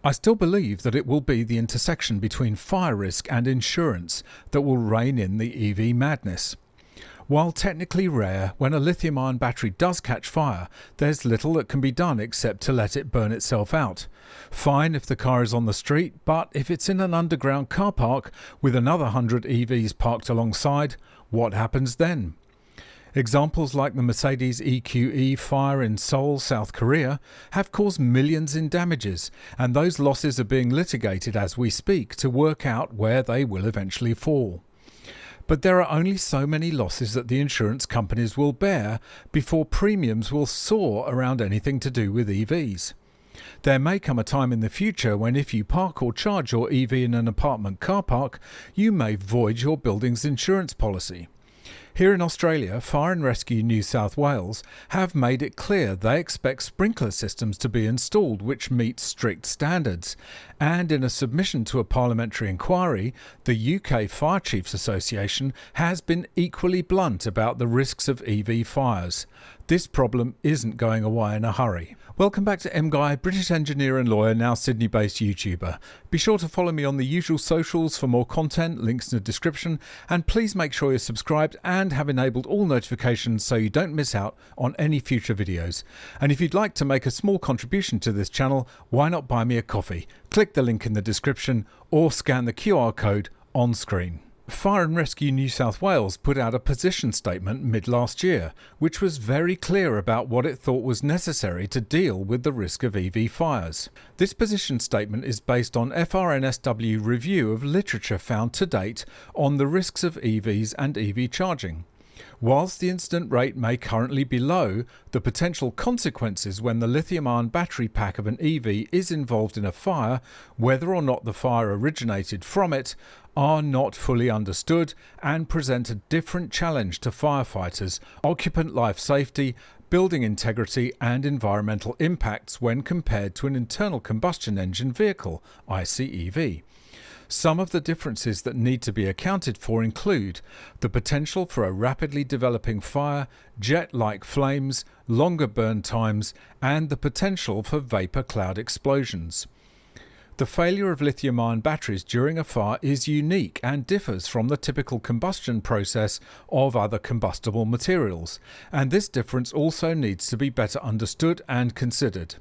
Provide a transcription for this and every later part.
I still believe that it will be the intersection between fire risk and insurance that will rein in the EV madness. While technically rare, when a lithium-ion battery does catch fire, there's little that can be done except to let it burn itself out. Fine if the car is on the street, but if it's in an underground car park with another 100 EVs parked alongside, what happens then? Examples like the Mercedes EQE fire in Seoul, South Korea, have caused millions in damages, and those losses are being litigated as we speak to work out where they will eventually fall. But there are only so many losses that the insurance companies will bear before premiums will soar around anything to do with EVs. There may come a time in the future when if you park or charge your EV in an apartment car park, you may void your building's insurance policy. Here in Australia, Fire and Rescue New South Wales have made it clear they expect sprinkler systems to be installed which meet strict standards. And in a submission to a parliamentary inquiry, the UK Fire Chiefs Association has been equally blunt about the risks of EV fires. This problem isn't going away in a hurry. Welcome back to MGUY, British engineer and lawyer, now Sydney-based YouTuber. Be sure to follow me on the usual socials for more content, links in the description, and please make sure you're subscribed and have enabled all notifications so you don't miss out on any future videos. And if you'd like to make a small contribution to this channel, why not buy me a coffee? Click the link in the description or scan the QR code on screen. Fire and Rescue New South Wales put out a position statement mid-last year, which was very clear about what it thought was necessary to deal with the risk of EV fires. This position statement is based on FRNSW review of literature found to date on the risks of EVs and EV charging. Whilst the incident rate may currently be low, the potential consequences when the lithium-ion battery pack of an EV is involved in a fire, whether or not the fire originated from it, are not fully understood and present a different challenge to firefighters, occupant life safety, building integrity and environmental impacts when compared to an internal combustion engine vehicle, ICEV. Some of the differences that need to be accounted for include the potential for a rapidly developing fire, jet-like flames, longer burn times, and the potential for vapor cloud explosions. The failure of lithium-ion batteries during a fire is unique and differs from the typical combustion process of other combustible materials, and this difference also needs to be better understood and considered.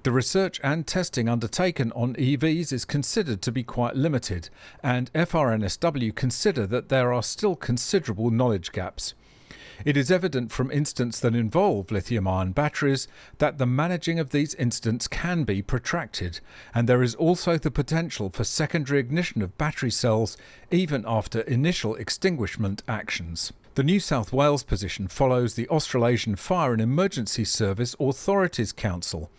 The research and testing undertaken on EVs is considered to be quite limited, and FRNSW consider that there are still considerable knowledge gaps. It is evident from incidents that involve lithium-ion batteries that the managing of these incidents can be protracted, and there is also the potential for secondary ignition of battery cells even after initial extinguishment actions. The New South Wales position follows the Australasian Fire and Emergency Service Authorities Council,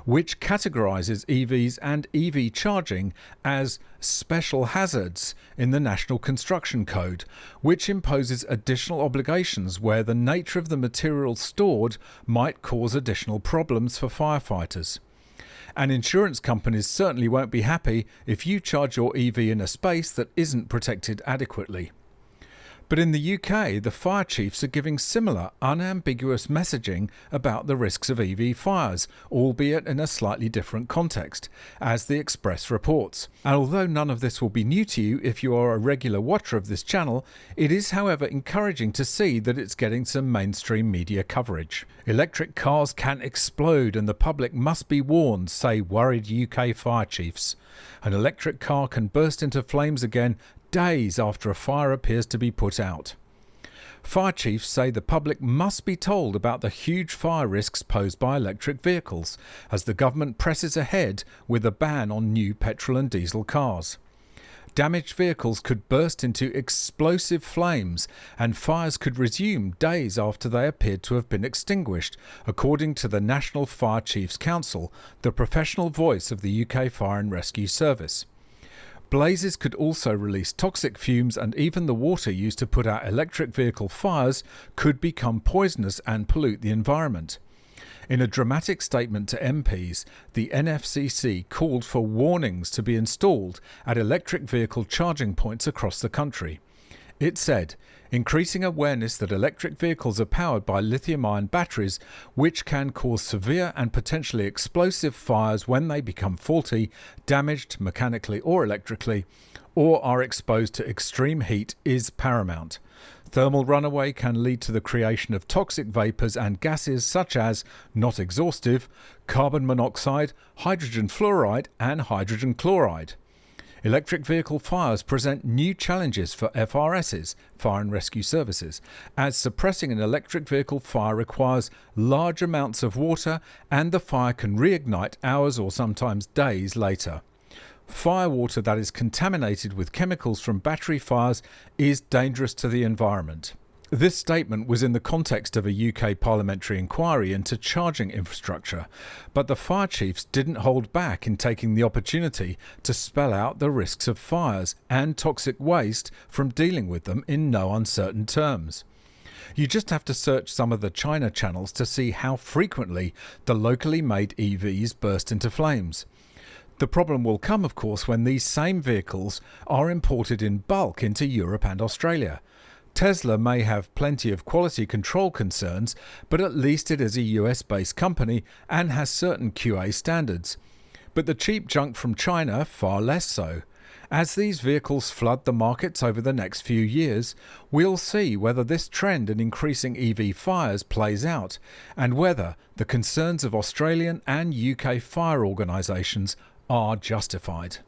which categorises EVs and EV charging as special hazards in the National Construction Code, which imposes additional obligations where the nature of the material stored might cause additional problems for firefighters. And insurance companies certainly won't be happy if you charge your EV in a space that isn't protected adequately. But in the UK, the fire chiefs are giving similar unambiguous messaging about the risks of EV fires, albeit in a slightly different context, as the Express reports. And although none of this will be new to you if you are a regular watcher of this channel, it is however encouraging to see that it's getting some mainstream media coverage. Electric cars can explode and the public must be warned, say worried UK fire chiefs. An electric car can burst into flames again days after a fire appears to be put out. Fire chiefs say the public must be told about the huge fire risks posed by electric vehicles as the government presses ahead with a ban on new petrol and diesel cars. Damaged vehicles could burst into explosive flames and fires could resume days after they appeared to have been extinguished, according to the National Fire Chiefs Council, the professional voice of the UK Fire and Rescue Service. Blazes could also release toxic fumes, and even the water used to put out electric vehicle fires could become poisonous and pollute the environment. In a dramatic statement to MPs, the NFCC called for warnings to be installed at electric vehicle charging points across the country. It said, increasing awareness that electric vehicles are powered by lithium-ion batteries, which can cause severe and potentially explosive fires when they become faulty, damaged mechanically or electrically, or are exposed to extreme heat, is paramount. Thermal runaway can lead to the creation of toxic vapours and gases such as, not exhaustive, carbon monoxide, hydrogen fluoride and hydrogen chloride. Electric vehicle fires present new challenges for FRSs, fire and rescue services, as suppressing an electric vehicle fire requires large amounts of water and the fire can reignite hours or sometimes days later. Firewater that is contaminated with chemicals from battery fires is dangerous to the environment. This statement was in the context of a UK parliamentary inquiry into charging infrastructure, but the fire chiefs didn't hold back in taking the opportunity to spell out the risks of fires and toxic waste from dealing with them in no uncertain terms. You just have to search some of the China channels to see how frequently the locally made EVs burst into flames. The problem will come, of course, when these same vehicles are imported in bulk into Europe and Australia. Tesla may have plenty of quality control concerns, but at least it is a US-based company and has certain QA standards. But the cheap junk from China far less so. As these vehicles flood the markets over the next few years, we'll see whether this trend in increasing EV fires plays out and whether the concerns of Australian and UK fire organisations are justified.